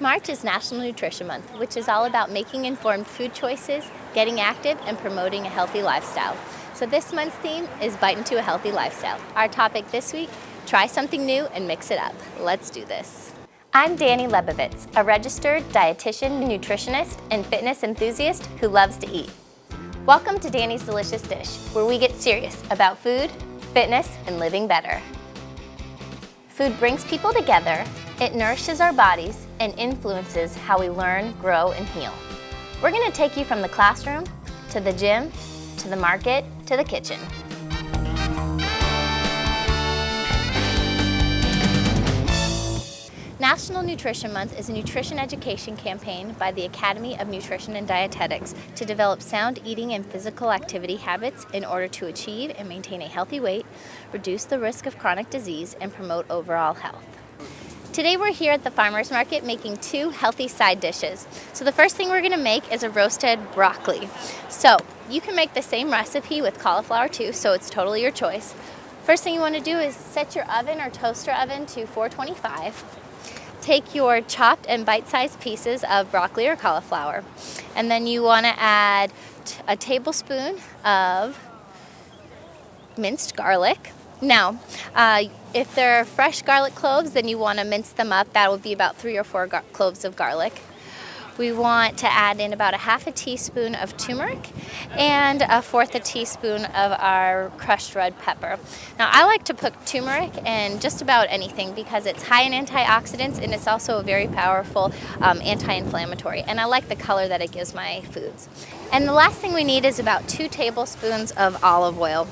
March is National Nutrition Month, which is all about making informed food choices, getting active, and promoting a healthy lifestyle. So this month's theme is Bite into a Healthy Lifestyle. Our topic this week, try something new and mix it up. Let's do this. I'm Dani Lebovitz, a registered dietitian, nutritionist, and fitness enthusiast who loves to eat. Welcome to Dani's Delicious Dish, where we get serious about food, fitness, and living better. Food brings people together, it nourishes our bodies, and influences how we learn, grow, and heal. We're going to take you from the classroom, to the gym, to the market, to the kitchen. National Nutrition Month is a nutrition education campaign by the Academy of Nutrition and Dietetics to develop sound eating and physical activity habits in order to achieve and maintain a healthy weight, reduce the risk of chronic disease, and promote overall health. Today we're here at the farmer's market making two healthy side dishes. So the first thing we're going to make is a roasted broccoli. So you can make the same recipe with cauliflower too, so it's totally your choice. First thing you want to do is set your oven or toaster oven to 425. Take your chopped and bite-sized pieces of broccoli or cauliflower, and then you want to add a tablespoon of minced garlic. Now, if they're fresh garlic cloves, then you want to mince them up. That would be about 3 or 4 cloves of garlic. We want to add in about a half a teaspoon of turmeric and a fourth a teaspoon of our crushed red pepper. Now, I like to put turmeric in just about anything because it's high in antioxidants and it's also a very powerful anti-inflammatory. And I like the color that it gives my foods. And the last thing we need is about 2 tablespoons of olive oil.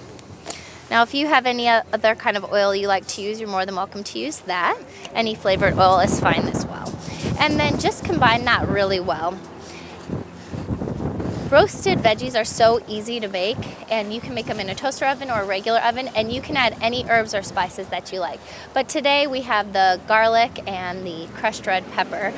Now, if you have any other kind of oil you like to use, you're more than welcome to use that. Any flavored oil is fine as well. And then just combine that really well. Roasted veggies are so easy to make, and you can make them in a toaster oven or a regular oven, and you can add any herbs or spices that you like. But today we have the garlic and the crushed red pepper,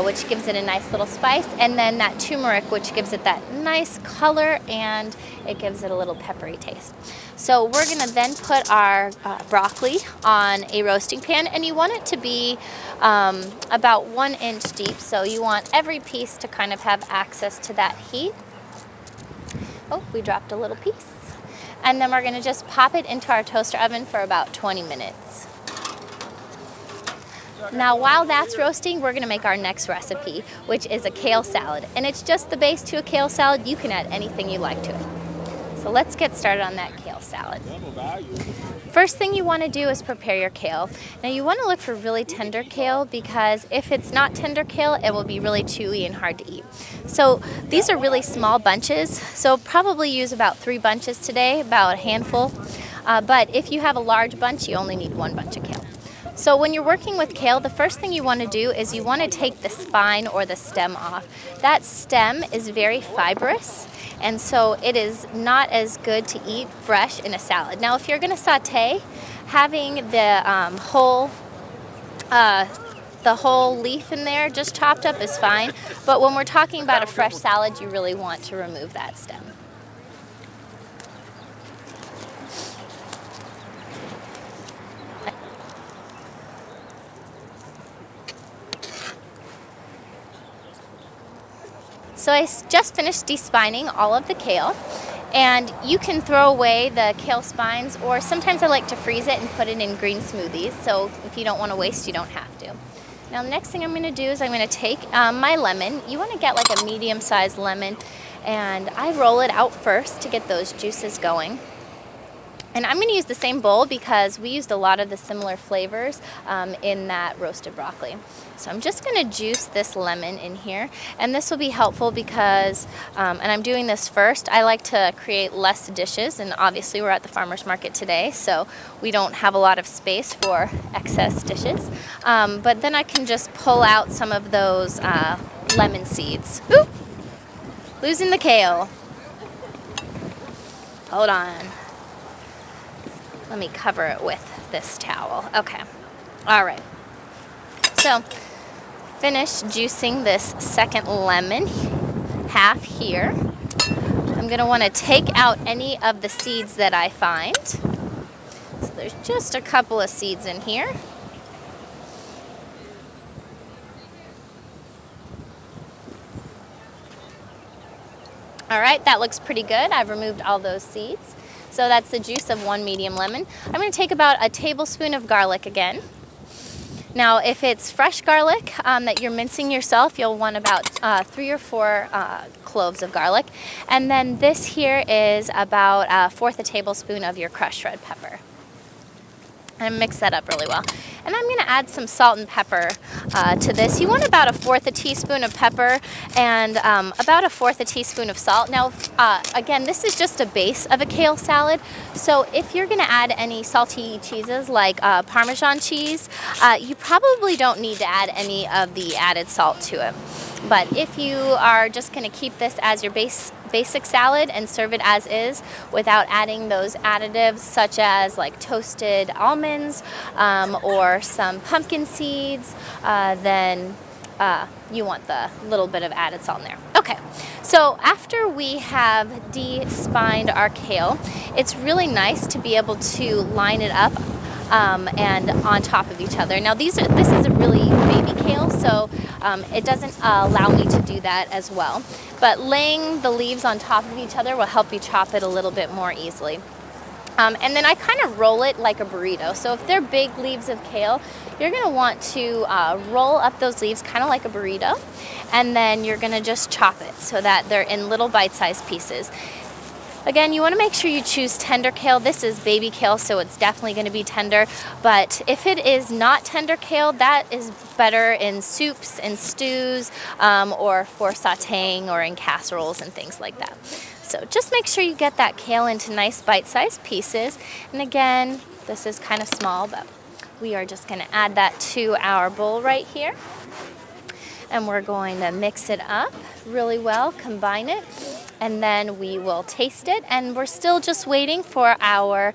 which gives it a nice little spice, and then that turmeric, which gives it that nice color and it gives it a little peppery taste. So we're going to then put our broccoli on a roasting pan, and you want it to be about 1 inch deep, so you want every piece to kind of have access to that heat. Oh, we dropped a little piece. And then we're going to just pop it into our toaster oven for about 20 minutes. Now, while that's roasting, we're going to make our next recipe, which is a kale salad. And it's just the base to a kale salad. You can add anything you like to it. So let's get started on that kale salad. First thing you want to do is prepare your kale. Now, you want to look for really tender kale because if it's not tender kale, it will be really chewy and hard to eat. So these are really small bunches, so probably use about 3 bunches today, about a handful. But if you have a large bunch, you only need 1 bunch of kale. So when you're working with kale, the first thing you want to do is you want to take the spine or the stem off. That stem is very fibrous, and so it is not as good to eat fresh in a salad. Now, if you're going to saute, having the whole leaf in there just chopped up is fine, but when we're talking about a fresh salad, you really want to remove that stem. So I just finished despining all of the kale, and you can throw away the kale spines, or sometimes I like to freeze it and put it in green smoothies, so if you don't want to waste, you don't have to. Now, the next thing I'm going to do is I'm going to take my lemon. You want to get like a medium-sized lemon, and I roll it out first to get those juices going. And I'm going to use the same bowl because we used a lot of the similar flavors in that roasted broccoli. So I'm just going to juice this lemon in here, and this will be helpful because, and I'm doing this first, I like to create less dishes, and obviously we're at the farmer's market today, so we don't have a lot of space for excess dishes. But then I can just pull out some of those lemon seeds. Ooh! Losing the kale. Hold on. Let me cover it with this towel. Okay. All right. So, finish juicing this second lemon, half here. I'm going to want to take out any of the seeds that I find. So there's just a couple of seeds in here. All right, that looks pretty good. I've removed all those seeds. So that's the juice of 1 medium lemon. I'm going to take about a tablespoon of garlic again. Now, if it's fresh garlic that you're mincing yourself, you'll want about 3 or 4 cloves of garlic. And then this here is about 1/4 tablespoon of your crushed red pepper. And mix that up really well. And I'm going to add some salt and pepper to this. You want about 1/4 teaspoon of pepper and about 1/4 teaspoon of salt. Now, again, this is just a base of a kale salad. So if you're going to add any salty cheeses like Parmesan cheese, you probably don't need to add any of the added salt to it. But if you are just going to keep this as your basic salad and serve it as is without adding those additives such as like toasted almonds or some pumpkin seeds, then you want the little bit of added salt in there. Okay, so after we have de-spined our kale, it's really nice to be able to line it up and on top of each other. Now this is a really baby kale, so it doesn't allow me to do that as well. But laying the leaves on top of each other will help you chop it a little bit more easily. And then I kind of roll it like a burrito. So if they're big leaves of kale, you're going to want to roll up those leaves kind of like a burrito, and then you're going to just chop it so that they're in little bite-sized pieces. Again, you want to make sure you choose tender kale. This is baby kale, so it's definitely going to be tender. But if it is not tender kale, that is better in soups and stews or for sauteing or in casseroles and things like that. So just make sure you get that kale into nice bite-sized pieces. And again, this is kind of small, but we are just going to add that to our bowl right here. And we're going to mix it up really well, combine it, and then we will taste it. And we're still just waiting for our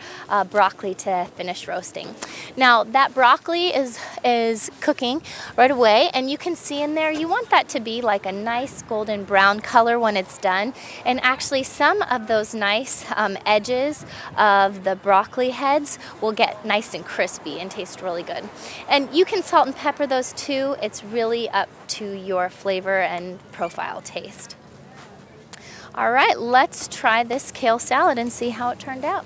broccoli to finish roasting. Now that broccoli is cooking right away, and you can see in there, you want that to be like a nice golden brown color when it's done. And actually some of those nice edges of the broccoli heads will get nice and crispy and taste really good. And you can salt and pepper those too. It's really up to your flavor and profile taste. All right, let's try this kale salad and see how it turned out.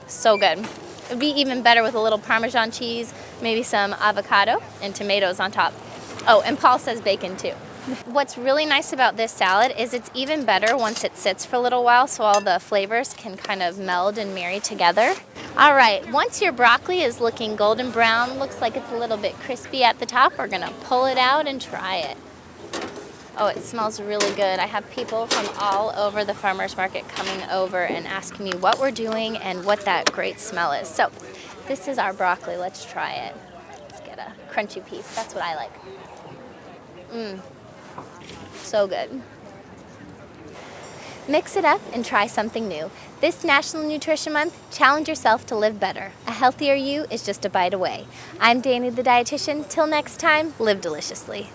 So good. It'd be even better with a little Parmesan cheese, maybe some avocado and tomatoes on top. Oh, and Paul says bacon too. What's really nice about this salad is it's even better once it sits for a little while, so all the flavors can kind of meld and marry together. All right, once your broccoli is looking golden brown, looks like it's a little bit crispy at the top, we're gonna pull it out and try it. Oh, it smells really good. I have people from all over the farmer's market coming over and asking me what we're doing and what that great smell is. So this is our broccoli. Let's try it. Let's get a crunchy piece. That's what I like. So good. Mix it up and try something new. This National Nutrition Month, challenge yourself to live better. A healthier you is just a bite away. I'm Dani the dietitian. Till next time, live deliciously.